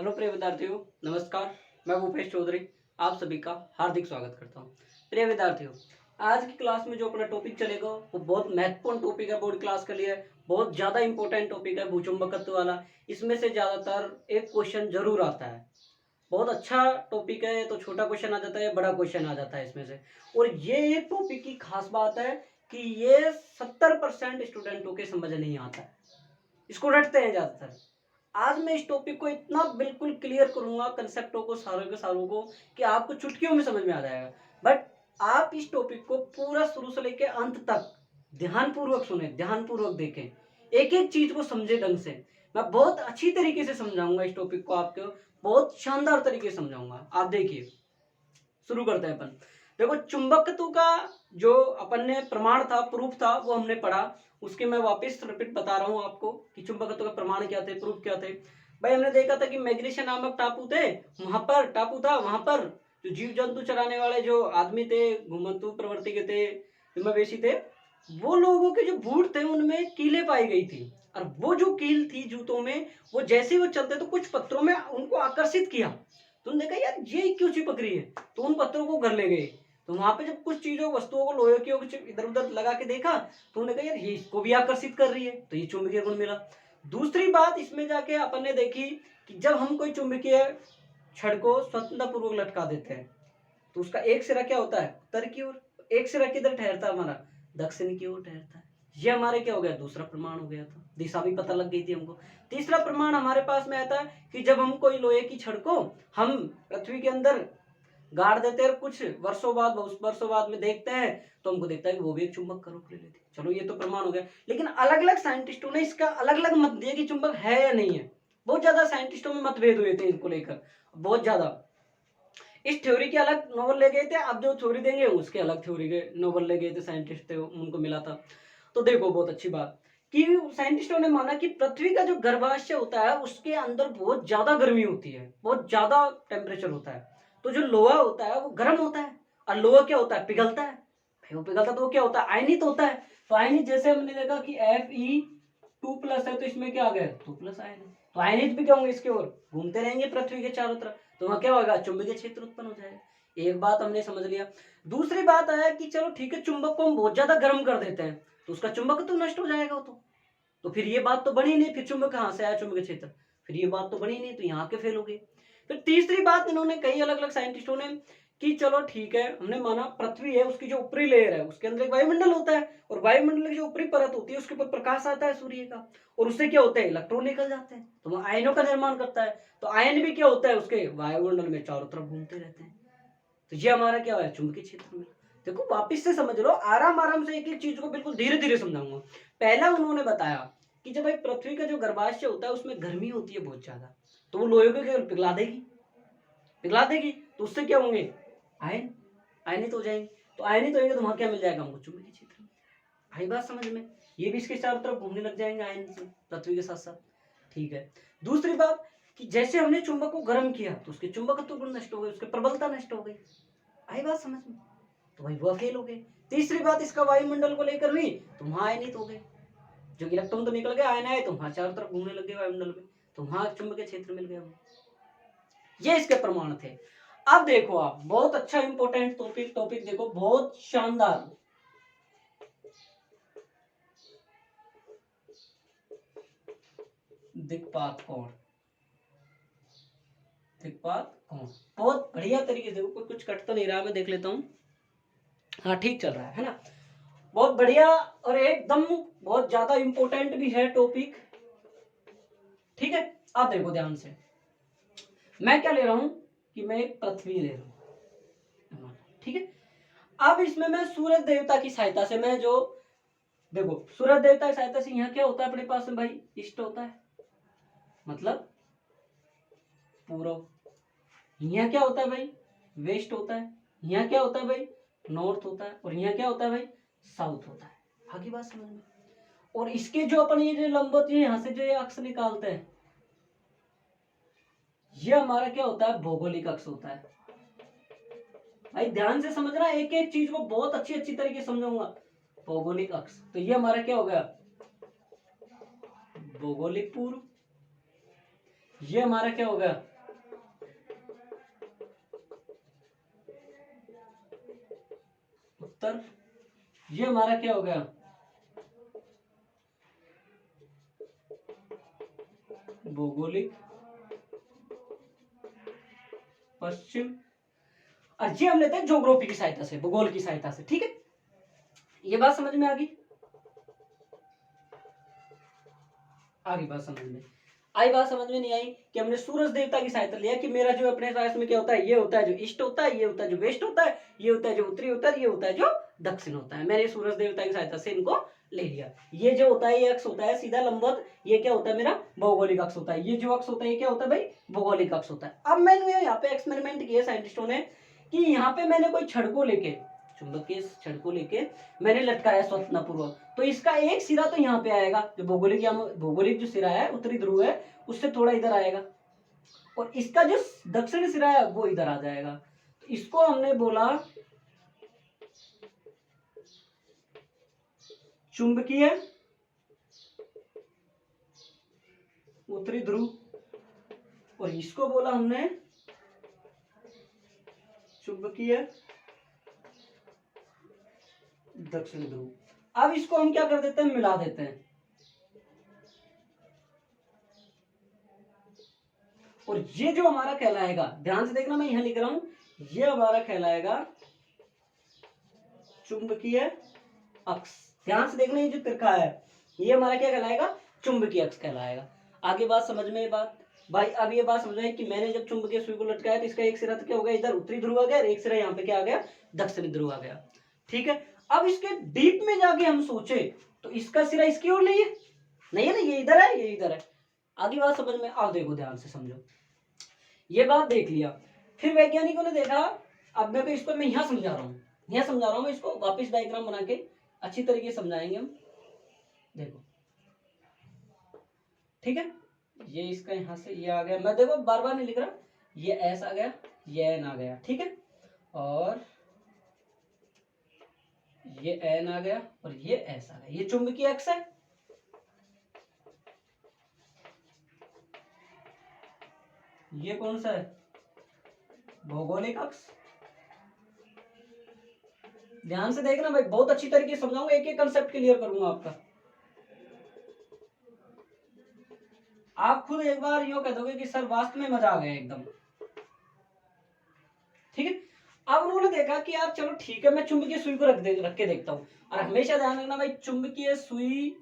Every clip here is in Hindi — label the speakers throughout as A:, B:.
A: हेलो प्रिय विद्यार्थियों, नमस्कार। मैं भूपेश चौधरी आप सभी का हार्दिक स्वागत करता हूं। प्रिय विद्यार्थियों, आज की क्लास में जो अपना टॉपिक चलेगा वो बहुत महत्वपूर्ण टॉपिक है। बोर्ड क्लास के लिए बहुत ज़्यादा इंपॉर्टेंट टॉपिक है, भूचुंबकत्व वाला। इसमें से ज़्यादातर एक क्वेश्चन जरूर आता है। बहुत अच्छा टॉपिक है, तो छोटा क्वेश्चन आ जाता है, बड़ा क्वेश्चन आ जाता है इसमें से। और ये एक टॉपिक की खास बात है कि ये 70% स्टूडेंटों के समझ नहीं आता है, इसको रटते हैं ज़्यादातर। आज मैं इस टॉपिक को इतना बिल्कुल क्लियर करूंगा, कंसेप्टों को, सारों के सारों को, कि आपको चुटकियों में समझ में आ जाएगा। बट आप इस टॉपिक को पूरा शुरू से लेकर अंत तक ध्यानपूर्वक सुने, ध्यानपूर्वक देखें, एक एक चीज को समझे ढंग से। मैं बहुत अच्छी तरीके से समझाऊंगा इस टॉपिक को, आपको बहुत शानदार तरीके से समझाऊंगा। आप देखिए, शुरू करते हैं अपन। देखो, चुंबकत्व का जो अपन ने प्रमाण था, प्रूफ था, वो हमने पढ़ा। उसके मैं वापस रिपीट बता रहा हूँ आपको कि चुंबकत्व का प्रमाण क्या थे, प्रूफ क्या थे। भाई, हमने देखा था कि मैग्नीशिया नामक टापू थे, वहां पर टापू था, वहां पर जो जीव जंतु चराने वाले जो आदमी थे, घुमंतु प्रवृत्ति के थे, मवेशी थे, वो लोगों के जो बूट थे उनमें कीलें पाई गई थी। और वो जो कील थी जूतों में, वो जैसे ही वो चलते तो कुछ पत्थरों में उनको आकर्षित किया। तुमने देखा यार ये क्यों चिपक रही है, तो उन पत्थरों को घर ले गए। तो वहां पे जब कुछ चीजों वस्तुओं को, लोहे की कुछ इधर उधर लगा के देखा, तो उन्होंने कहा यार ये इसको भी आकर्षित कर रही है, तो ये चुंबकीय गुण मिला। दूसरी बात इसमें जाके अपन ने देखी कि जब हम कोई चुंबकीय छड़ को स्वतंत्रता पूर्वक लटका देते हैं, तो उसका एक सिरा क्या होता है, उत्तर की ओर। एक सिरा किधर ठहरता है हमारा, दक्षिण की ओर ठहरता है। ये हमारे क्या हो गया, दूसरा प्रमाण हो गया था, दिशा भी पता लग गई थी हमको। तीसरा प्रमाण हमारे पास में आता है कि जब हम कोई लोहे की छड़ को हम पृथ्वी के अंदर गाड़ देते हैं, कुछ वर्षों बाद, बहुत वर्षों बाद में देखते हैं, तो हमको देखता है कि वो भी एक चुंबक का रूप ले लेती है। चलो, ये तो प्रमाण हो गया। लेकिन अलग अलग साइंटिस्टों ने इसका अलग अलग मत दिया कि चुंबक है या नहीं है। बहुत ज्यादा साइंटिस्टों में मतभेद हुए थे इनको लेकर, बहुत ज्यादा। इस थ्योरी के अलग नोबल ले गए थे, अब जो थ्योरी देंगे उसके अलग थ्योरी के नोबल ले गए थे, साइंटिस्ट थे उनको मिला था। तो देखो, बहुत अच्छी बात कि साइंटिस्टों ने माना कि पृथ्वी का जो गर्भाशय होता है उसके अंदर बहुत ज्यादा गर्मी होती है, बहुत ज्यादा टेम्परेचर होता है। तो जो लोहा होता है वो गर्म होता है, और लोहा क्या होता है, पिघलता है। भाई, वो पिघलता तो वो क्या होता है, आयनित होता है। तो आयनित, जैसे हमने देखा कि Fe2+ है, तो इसमें क्या आ गया, 2+ आयन। तो आयनित भी क्या होंगे, इसके ओर घूमते रहेंगे पृथ्वी के चारों तरफ, तो वहां क्या होगा, चुंबकीय क्षेत्र उत्पन्न हो जाएगा। एक बात हमने समझ लिया। दूसरी बात है कि चलो ठीक है, चुंबक को हम बहुत ज्यादा गर्म कर देते हैं तो उसका चुंबक तो नष्ट हो जाएगा। वो तो फिर ये बात तो बनी नहीं, फिर चुंबक कहां से आया, चुंबकीय क्षेत्र, फिर ये बात तो बनी नहीं, तो यहाँ के फेल हो गए। फिर तीसरी बात इन्होंने कई अलग अलग साइंटिस्टों ने कि चलो ठीक है, हमने माना पृथ्वी है, उसकी जो ऊपरी लेयर है उसके अंदर एक वायुमंडल होता है, और वायुमंडल की जो ऊपरी परत होती है उसके ऊपर प्रकाश आता है सूर्य का, और उससे क्या होता है, इलेक्ट्रॉन निकल जाते हैं, तो वो आयनों का निर्माण करता है। तो आयन भी क्या होता है, उसके वायुमंडल में चारों तरफ घूमते रहते हैं। तो ये हमारा क्या है, चुंबकीय क्षेत्र में। देखो, वापिस से समझ लो, आराम आराम से एक एक चीज को बिल्कुल धीरे धीरे समझाऊंगा। पहला उन्होंने बताया कि जब भाई पृथ्वी का जो गर्भाशय होता है उसमें गर्मी होती है बहुत ज्यादा, तो वो लोहे को केवल पिघला देगी, पिघला देगी, तो उससे क्या होंगे, आयन, आयनित हो जाएंगे। तो आयनित होंगे तो वहां क्या मिल जाएगा हमको, चुंबकीय क्षेत्र। आई बात समझ में, ये भी इसके चारों तरफ घूमने लग जाएंगे आयन से, पृथ्वी के साथ साथ। ठीक है। दूसरी बात कि जैसे हमने चुंबक को गर्म किया तो उसके चुंबकत्व गुण नष्ट हो गए, उसके प्रबलता नष्ट हो गई। आई बात समझ में, तो वही वो फेल हो गए। तीसरी बात इसका वायुमंडल को लेकर हुई, तो वहां आयनित हो गए, जो इलेक्ट्रॉन तो निकल गए, आयन आए तो वहां चारों तरफ घूमने लग गए वायुमंडल में, तो वहां चुंबकीय क्षेत्र मिल गया। ये इसके प्रमाण थे। अब देखो, आप बहुत अच्छा इंपॉर्टेंट टॉपिक टॉपिक देखो, बहुत शानदार। दिक्पात कोण, दिक्पात कोण, बहुत बढ़िया तरीके से देखो, कुछ कट तो नहीं रहा, मैं देख लेता हूं। हाँ, ठीक चल रहा है ना, बहुत बढ़िया, और एकदम बहुत ज्यादा इंपॉर्टेंट भी है टॉपिक। ठीक है, अब देखो ध्यान से, मैं क्या ले रहा हूं कि मैं एक पृथ्वी ले रहा हूं। ठीक है, अब इसमें मैं सूरज देवता की सहायता से, मैं जो देखो, सूरज देवता की सहायता से यहाँ क्या होता है अपने पास में भाई, ईस्ट होता है, मतलब पूर्व। यहाँ क्या होता है भाई, वेस्ट होता है। यहाँ क्या होता है भाई, नॉर्थ होता है। और यहाँ क्या होता है भाई, साउथ होता है। आगे बात समझ में। और इसके जो अपन ये जो लंबवत यहाँ से जो ये अक्ष निकालते हैं, ये हमारा क्या होता है, भौगोलिक अक्ष होता है। भाई ध्यान से समझना, एक एक चीज को बहुत अच्छी अच्छी तरीके से समझाऊंगा। भौगोलिक अक्ष, तो ये हमारा क्या हो गया, भौगोलिक पूर्व। ये हमारा क्या हो गया, उत्तर, ये हमारा क्या हो गया भौगोलिक, पश्चिम, और ये हम लेते हैं ज्योग्राफी की सहायता से, भूगोल की सहायता से। ठीक है, ये बात समझ में आ गई? आगे बात समझ में आई? बात समझ में नहीं आई कि हमने सूरज देवता की सहायता लिया कि मेरा जो अपने राष्ट्र में क्या होता है, ये होता है जो ईस्ट होता है, ये होता है जो वेस्ट होता है, ये होता है जो उत्तरी होता है, ये होता है जो दक्षिण होता है। मैंने सूरज देवता की सहायता से इनको ले लिया। ये जो होता है ये अक्ष होता है सीधा लंबवत, ये क्या होता है मेरा भौगोलिक अक्ष होता है। ये जो अक्ष होता है ये क्या होता है भाई भौगोलिक अक्ष होता है। अब मैंने यहाँ पे एक्सपेरिमेंट किया साइंटिस्टों ने कि यहाँ पे मैंने कोई छड़ को लेके, चुंबकीय छड़ को लेके मैंने लटकाया स्वतंत्रपूर्वक, तो इसका एक सिरा तो यहाँ पे आएगा, जो भौगोलिक या भौगोलिक जो सिरा है उत्तरी ध्रुव है उससे थोड़ा इधर आएगा, और इसका जो दक्षिणी सिरा है वो इधर आ जाएगा। तो इसको हमने बोला चुंबकीय उत्तरी ध्रुव, और इसको बोला हमने चुंबकीय दक्षिण ध्रुव। अब इसको हम क्या कर देते हैं, मिला देते हैं, और ये जो हमारा कहलाएगा, ध्यान से देखना मैं यहां लिख रहा हूं, ये हमारा कहलाएगा चुंबकीय अक्ष। ध्यान से देखना ये जो तिरका है ये हमारा क्या कहलाएगा, चुंबकीय अक्ष कहलाएगा। आगे बात समझ में, ये बात भाई अब ये बात समझ में कि मैंने जब चुंबकीय सुई को लटकाया तो इसका एक सिरा तो क्या हो गया इधर उत्तरी ध्रुव आ गया, और एक सिरा यहाँ पे क्या आ गया दक्षिणी ध्रुव आ गया। ठीक है, अब इसके डीप में जाके हम सोचे तो इसका सिरा इसकी ओर नहीं है, नहीं है ना, ये इधर है, ये इधर है। आगे बात समझ में, आओ देखो ध्यान से समझो, ये बात देख लिया। फिर वैज्ञानिकों ने देखा, अब मैं तो इसको मैं यहाँ समझा रहा हूँ, यहाँ समझा रहा हूँ मैं इसको, वापिस डायग्राम बना के अच्छी तरीके से समझाएंगे हम। देखो ठीक है, ये इसका यहाँ से ये आ गया, मैं देखो बार बार नहीं लिख रहा, ये एस आ गया, ये एन आ गया, ठीक है, और ये एन आ गया और ये एस आ गया, ये चुंबकीय अक्ष है। ये कौन सा है, भौगोलिक अक्ष। ध्यान से देखना भाई, बहुत अच्छी तरीके से समझाऊंगा, एक एक कंसेप्ट क्लियर करूंगा आपका। आप खुद एक बार यूं कह दोगे कि सर वास्तव में मजा आ गया एकदम। ठीक है, अब उन्होंने देखा कि यार चलो ठीक है, मैं चुंबकीय सुई को रख के देखता हूँ। और हमेशा ध्यान रखना भाई, चुंबकीय सुई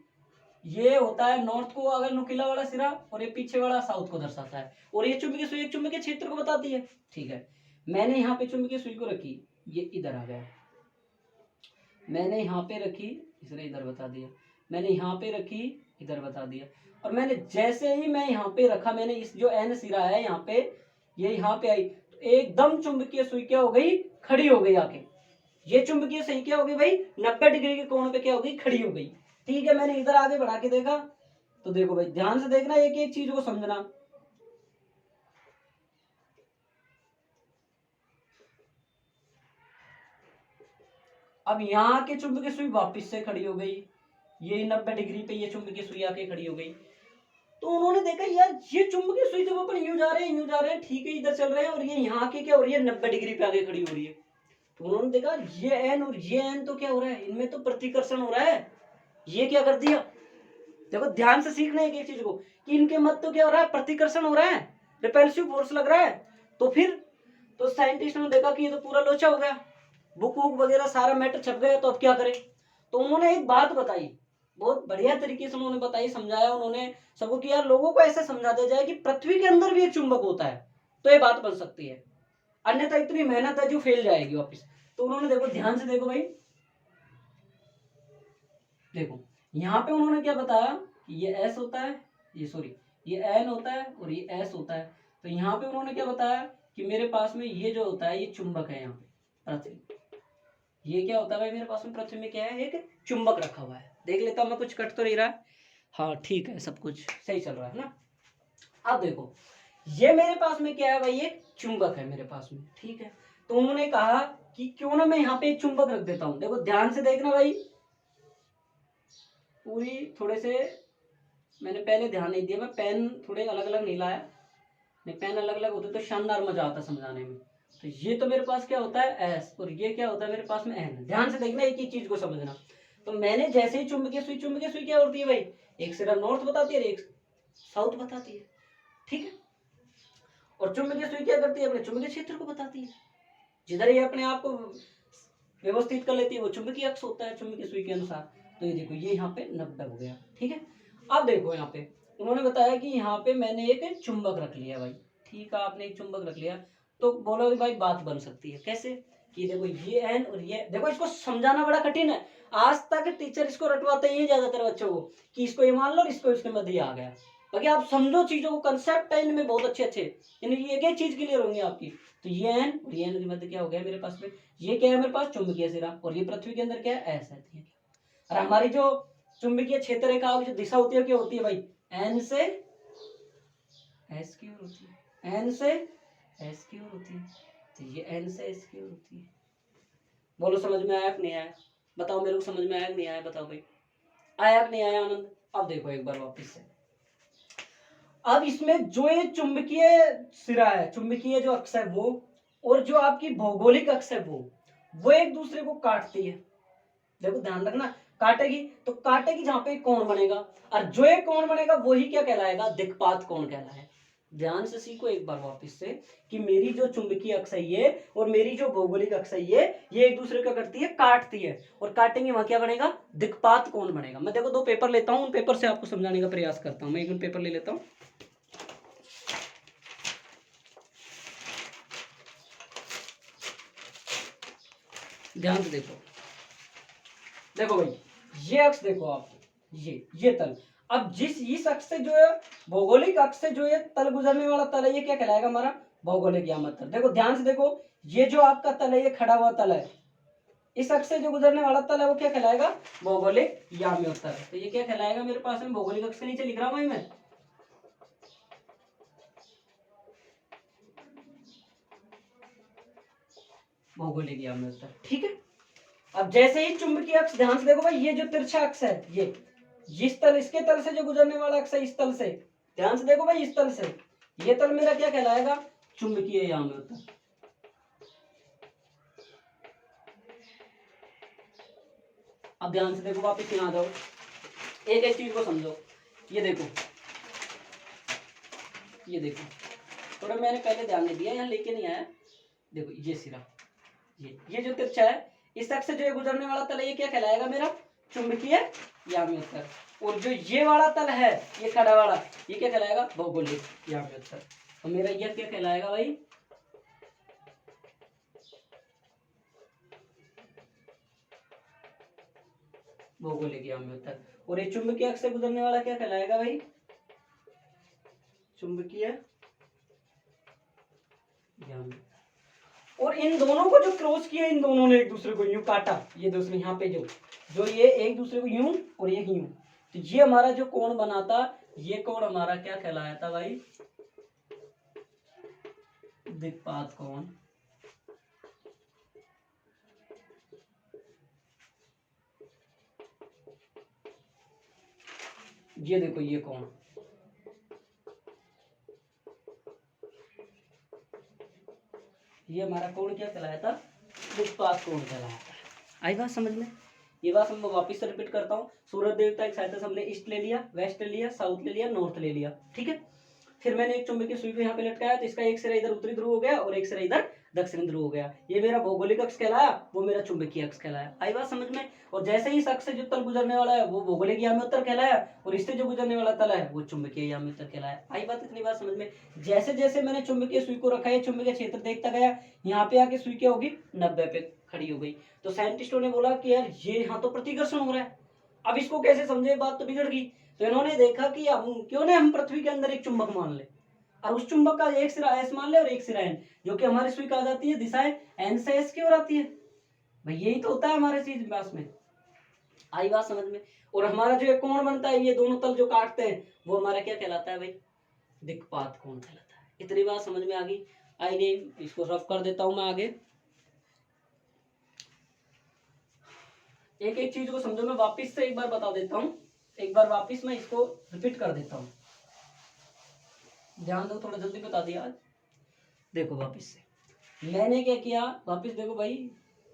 A: ये होता है नॉर्थ को अगर नुकीला वाला सिरा, और ये पीछे वाला साउथ को दर्शाता है, और ये चुंबकीय सुई एक चुंबकीय क्षेत्र को बताती है। ठीक है, मैंने यहाँ पे चुंबकीय सुई को रखी, ये इधर आ गया, मैंने यहाँ पे रखी, इसने इधर बता दिया, मैंने यहाँ पे रखी, इधर बता दिया, और मैंने जैसे ही मैं यहाँ पे रखा, मैंने इस जो एन सिरा है यहाँ पे, ये यहाँ पे आई, तो एकदम चुंबकीय सुई क्या हो गई, खड़ी हो गई आके। ये चुंबकीय सुई क्या हो गई भाई, 90 डिग्री के कोण पे क्या हो गई, खड़ी हो गई। ठीक है, मैंने इधर आगे बढ़ा के देखा, तो देखो भाई ध्यान से देखना, एक एक चीज को समझना। अब यहाँ के चुंबकीय सुई वापिस से खड़ी हो गई, ये 90 डिग्री पे ये चुंबकीय सुई आके खड़ी हो गई। तो उन्होंने देखा यार ये चुंबकीय सुई जब अपन यूं जा रहे हैं, यूं जा रहे हैं, ठीक है इधर चल रहे हैं, और ये यहाँ के क्या हो रही है, 90 डिग्री पे आगे खड़ी हो रही है। तो उन्होंने देखा ये एन और ये एन तो क्या हो रहा है, इनमें तो प्रतिकर्षण हो रहा है। ये क्या कर दिया, देखो ध्यान से सीखना है एक एक चीज को, कि इनके मत तो क्या हो रहा है, प्रतिकर्षण हो रहा है, रिपल्सिव फोर्स लग रहा है। तो फिर तो साइंटिस्टों ने देखा कि ये तो पूरा लोचा हो गया, बुक वुक वगैरह सारा मैटर छप गया, तो अब क्या करें। तो उन्होंने एक बात बताई, बहुत बढ़िया तरीके से उन्होंने बताई, समझाया उन्होंने सबको कि यार लोगों को ऐसे समझा दिया जाए कि पृथ्वी के अंदर भी एक चुंबक होता है, तो ये बात बन सकती है, अन्यथा इतनी मेहनत है जो फेल जाएगी वापिस। तो उन्होंने देखो ध्यान से देखो भाई, देखो यहाँ पे उन्होंने क्या बताया कि ये एस होता है, ये सॉरी ये एन होता है और ये एस होता है। तो यहाँ पे उन्होंने क्या बताया कि मेरे पास में ये जो होता है ये चुंबक है, यहाँ पे पृथ्वी, ये क्या होता है भाई मेरे पास में पृथ्वी में क्या है, एक चुंबक रखा हुआ है। देख लेता हूँ मैं, कुछ कट तो नहीं रहा है, हाँ ठीक है, सब कुछ सही चल रहा है ना। अब देखो ये मेरे पास में क्या है भाई, एक चुंबक है मेरे पास में, ठीक है। तो उन्होंने कहा कि क्यों ना मैं यहाँ पे एक चुंबक रख देता हूँ। देखो ध्यान से देखना भाई, पूरी थोड़े से मैंने पहले ध्यान नहीं दिया, मैं पेन थोड़े अलग अलग नहीं लाया, नहीं पेन अलग अलग होते तो शानदार मजा आता समझाने में। तो ये तो मेरे पास क्या होता है एस, और ये क्या होता है मेरे पास में एन। ध्यान से देखना, एक ही चीज को समझना। तो मैंने जैसे ही चुंबकीय सुई क्या होती है भाई, एक सिरा नॉर्थ बताती है और एक साउथ बताती है, ठीक है। और चुंबकीय सुई क्या करती है, अपने चुंबकीय क्षेत्र को बताती है। जिधर ये अपने आप को व्यवस्थित कर लेती है वो चुंबकीय अक्ष होता है चुंबकीय सुई के अनुसार। तो ये देखो ये यहाँ पे 90 हो गया, ठीक है। अब देखो यहाँ पे उन्होंने बताया कि यहाँ पे मैंने एक चुंबक रख लिया भाई, ठीक है, आपने एक चुंबक रख लिया। तो बोलो भाई बात बन सकती है कैसे, कि देखो ये एन और ये, देखो इसको समझाना बड़ा कठिन है। आज तक टीचर इसको रटवाते ही ज्यादातर बच्चों को, कि इसको ये मान लो और इसको इसके मध्य आ गया। बाकी आप समझो चीजों को, कंसेप्ट है इनमें बहुत अच्छे अच्छे, यानी एक एक चीज क्लियर होंगी आपकी। तो ये एन और ये एन के मध्य क्या हो गया मेरे पास में, ये क्या है मेरे पास चुंबकीय सिरा, और ये पृथ्वी के अंदर क्या है एस है। और हमारी जो चुंबकीय क्षेत्र रेखा की जो दिशा होती है क्या होती है भाई, एन से एस की ओर होती है, एन से एस की ओर होती है। तो ये एन से एस की ओर होती है। बोलो समझ में आया कि नहीं आया, बताओ मेरे को समझ में आया कि नहीं आया, बताओ भाई, आया कि नहीं आया आनंद। अब देखो एक बार वापस से, अब इसमें जो ये चुंबकीय सिरा है, चुंबकीय जो अक्ष है वो, और जो आपकी भौगोलिक अक्ष है वो एक दूसरे को काटती है। देखो ध्यान रखना, काटेगी तो काटेगी जहां पे कोण बनेगा, और जो एक कोण बनेगा वही क्या कहलाएगा, दिक्पात कोण कहलाएगा। ध्यान से सीखो एक बार वापस से, कि मेरी जो चुंबकीय अक्ष है ये, और मेरी जो भौगोलिक अक्ष है ये एक दूसरे को करती है, काटती है, और काटेंगे वहां क्या बनेगा, दिक्पात कोण बनेगा। मैं देखो 2 पेपर लेता हूं, उन पेपर से आपको समझाने का प्रयास करता हूं। मैं एक पेपर ले लेता हूं, ध्यान से देखो। देखो भाई ये अक्ष देखो आप, ये तल, अब इस अक्ष से जो है, भौगोलिक अक्ष से जो है तल गुजरने वाला तल है, ये क्या कहलाएगा हमारा भौगोलिक यामक तल। देखो ध्यान से देखो, ये जो आपका तल है ये खड़ा हुआ तल है, इस अक्ष से जो गुजरने वाला तल है वो क्या कहलाएगा, भौगोलिक याम्य तल। तो ये क्या कहलाएगा मेरे पास में, भौगोलिक अक्ष के नीचे लिख रहा हूं मैं, भौगोलिक याम्य तल, ठीक है। अब जैसे ही चुंबकीय अक्ष, ध्यान से देखो भाई, ये जो तिरछा अक्ष है, ये जिस तल, इसके तल से जो गुजरने वाला अक्ष है, इस तल से, ध्यान से देखो भाई, इस तल से ये तल मेरा क्या कहलाएगा, चुंबकीय याम्य तल। अब ध्यान से देखो, वापस यहाँ आ जाओ, एक एक चीज को समझो। ये देखो, ये देखो, थोड़ा मैंने पहले ध्यान नहीं दिया, यहाँ लेके नहीं आया। देखो ये सिरा, ये जो तिरछा है, इस अक्ष से जो गुजरने वाला तल है ये क्या कहलाएगा मेरा, चुंबकीय याम्य तल। और जो ये वाला तल है, ये खड़ा वाला, ये क्या कहलाएगा, भौगोलिक याम्य तल। तो मेरा ये क्या कहलाएगा भाई, भौगोलिक याम्य तल। और ये चुंबकीय अक्ष से गुजरने वाला क्या कहलाएगा भाई, चुंबकीय याम्य। और इन दोनों को जो क्रॉस किया, इन दोनों ने एक दूसरे को यूं काटा, ये दूसरे यहाँ पे जो ये एक दूसरे को यूं और एक यूं, तो ये हमारा जो कोण बना था, ये कोण हमारा क्या कहलाया था भाई, दिक्पात कोण। ये देखो ये कोण, ये हमारा कोण क्या कहलाया था, दिक्पात कोण कहलाया था। आई बात समझ में, ये बात हम वापस से रिपीट करता हूँ। सूरज देवता की सहायता से हमने ईस्ट ले लिया, वेस्ट ले लिया, साउथ ले लिया, नॉर्थ ले लिया, ठीक है। फिर मैंने एक चुंबकीय सुई को यहाँ पे लटकाया, तो इसका एक सिरा इधर उत्तरी ध्रुव हो गया और एक सिरा इधर दक्षिण ध्रुव हो गया। ये मेरा भौगोलिक अक्ष कहलाया, वो मेरा चुंबकीय अक्ष कहलाया। आई बात समझ में। और जैसे ही इस अक्ष से जो तल गुजरने वाला है वो भौगोलिक याम्योत्तर कहलाया, और इससे जो गुजरने वाला तल है वो चुंबकीय याम्योत्तर कहलाया। आई बात, इतनी बात समझ में। जैसे जैसे मैंने चुंबकीय सुई को रखा है, चुंबकीय क्षेत्र देखता गया, यहाँ पे आके सुई क्या होगी, 90 पे खड़ी हो गई। तो साइंटिस्टों ने बोला कि यार ये यहाँ तो प्रतिकर्षण हो रहा है, अब इसको कैसे समझे, बात तो बिगड़ गई। तो इन्होंने देखा कि हम क्यों ना हम पृथ्वी के अंदर एक चुंबक मान ले, और उस चुंबक का एक सिरा एस मान ले और एक सिरा एन, जो कि हमारी सुई कहा जाती है दिशाएं एन से एस की ओर आती है। भाई यही तो होता है हमारे चीज पास में। आई बात समझ में। और हमारा जो एक कोण बनता है, ये दोनों तल जो काटते हैं, वो हमारा क्या कहलाता है भाई, दिक्पात कोण कहलाता है। इतनी बात समझ में आ गई। आई नहीं, इसको रफ कर देता हूं मैं आगे। एक एक चीज को समझो, मैं वापिस से एक बार बता देता हूँ, एक बार वापिस मैं इसको रिपीट कर देता हूँ, ध्यान दो, थोड़ा जल्दी बता दिया आज। देखो वापिस से, मैंने क्या किया, वापस देखो भाई,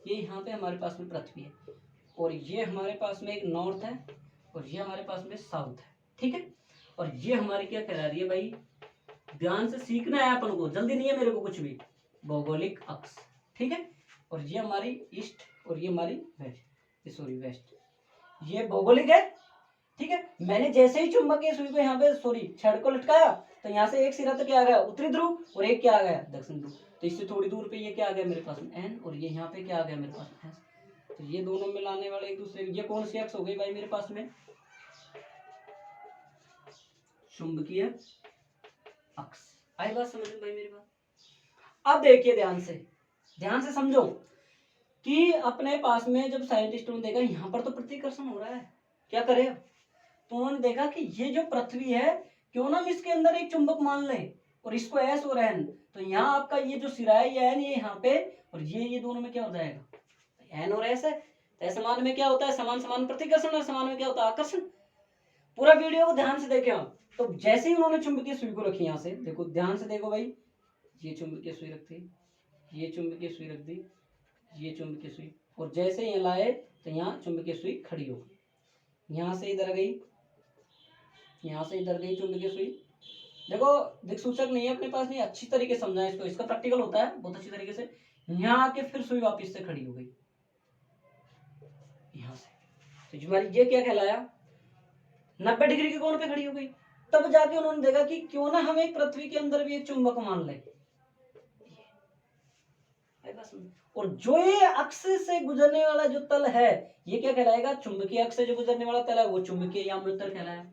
A: ये यहाँ पे हमारे पास में पृथ्वी है, और ये हमारे पास में एक नॉर्थ है, और ये हमारे पास में साउथ है, ठीक है। और ये हमारी क्या कहला रही है भाई, ध्यान से सीखना है अपन को, जल्दी नहीं है मेरे को कुछ भी, भौगोलिक अक्ष, ठीक है। और ये हमारी ईस्ट, और ये हमारी वेस्ट, सॉरी वेस्ट, ये भौगोलिक है, ठीक है। मैंने जैसे ही चुंबकीय सुई को यहाँ पे सॉरी छड़ को लटकाया, तो यहाँ से एक सिरा तो क्या आ गया, उत्तरी ध्रुव, और एक क्या आ गया, दक्षिण ध्रुव। तो इससे थोड़ी दूर पे ये क्या आ गया मेरे पास में एन, और ये यहाँ पे क्या आ गया मेरे पास में एस। तो ये दोनों मिलाने वाले एक दूसरे, ये कौन सी अक्ष हो गई भाई मेरे पास में, चुंबकीय अक्ष। आई बात समझ में भाई मेरी बात। अब देखिए ध्यान से समझो कि अपने पास में जब साइंटिस्टों ने देखा यहाँ पर तो प्रतिकर्षण हो रहा है, क्या करे, तो उन्होंने देखा कि ये जो पृथ्वी है, क्यों ना हम इसके अंदर एक चुंबक मान ले, और इसको एस और एन। तो यहाँ आपका ये जो सिरा है ये एन, ये यहाँ पे, और ये दोनों में क्या हो जाएगा, एन और एस है। तो समान में क्या होता है, समान समान प्रतिकर्षण, और समान में क्या होता है, आकर्षण। पूरा वीडियो को ध्यान से देखे आप। तो जैसे ही उन्होंने चुंबकीय सुई को रखी, यहाँ से देखो, ध्यान से देखो भाई, ये चुंबकीय सुई रखती, ये चुंबकीय सुई रख दी, ये चुंबकीय सुई, और जैसे यहाँ लाए तो यहाँ चुंबकीय सुई खड़ी हो गई, यहाँ से इधर गई, यहाँ से इधर गई चुंबकीय सुई। देखो दिक्सूचक नहीं है अपने पास, नहीं अच्छी तरीके से समझा इसको, इसका प्रैक्टिकल होता है बहुत अच्छी तरीके से। यहाँ आके फिर सुई वापस से खड़ी हो गई यहाँ से, तो हमारी ये क्या कहलाया, 90 डिग्री के कोण पे खड़ी हो गई। तब जाके उन्होंने देखा कि क्यों ना हम एक पृथ्वी के अंदर भी एक चुंबक मान ले, और जो ये अक्ष से गुजरने वाला जो तल है, ये क्या कहलाएगा, चुंबकीय अक्ष से जो गुजरने वाला तल है वो चुंबकीय याम्योत्तर कहलाया,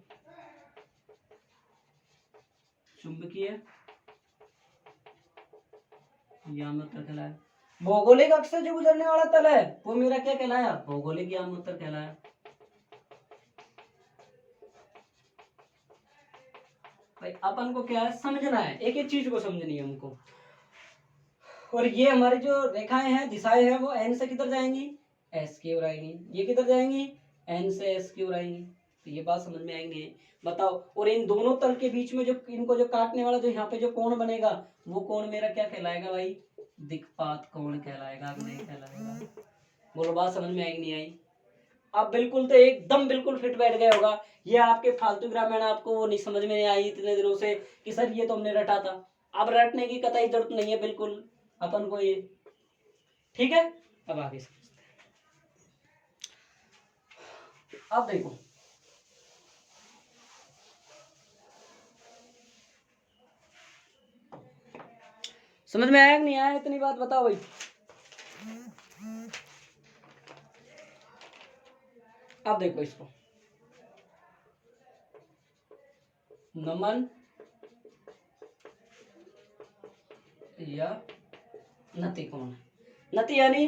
A: चुंबकीय याम्योत्तर कहलाया। भौगोलिक अक्ष से जो गुजरने वाला तल है वो मेरा क्या कहलाया, भौगोलिक याम्योत्तर कहलाया। भाई अपन को क्या है, समझना है, एक एक चीज को समझनी है हमको। और ये हमारी जो रेखाएं हैं, दिशाएं हैं, वो एन से किधर जाएंगी, एस की ओर आएंगी, ये किधर जाएंगी, एन से एस की ओर आएंगी। तो ये बात समझ में आएंगे, बताओ। और इन दोनों तल के बीच में जो इनको जो काटने वाला जो यहाँ पे जो कोण बनेगा, वो कोण मेरा क्या कहलाएगा भाई, दिक्पात कोण कहलाएगा, नहीं कहलाएगा। बोलो बात समझ में आएगी नहीं आई। अब बिल्कुल तो एकदम बिल्कुल फिट बैठ गया होगा। ये आपके फालतू ग्रामीण आपको वो नहीं समझ में नहीं आई इतने दिनों से कि सर ये तो हमने रटा था। अब रटने की कतई जरूरत नहीं है बिल्कुल अपन को ये, ठीक है। अब आगे समझते हैं। अब देखो समझ में आया कि नहीं आया, इतनी बात बताओ भाई। अब देखो इसको, नमन या नति कोण, नति यानी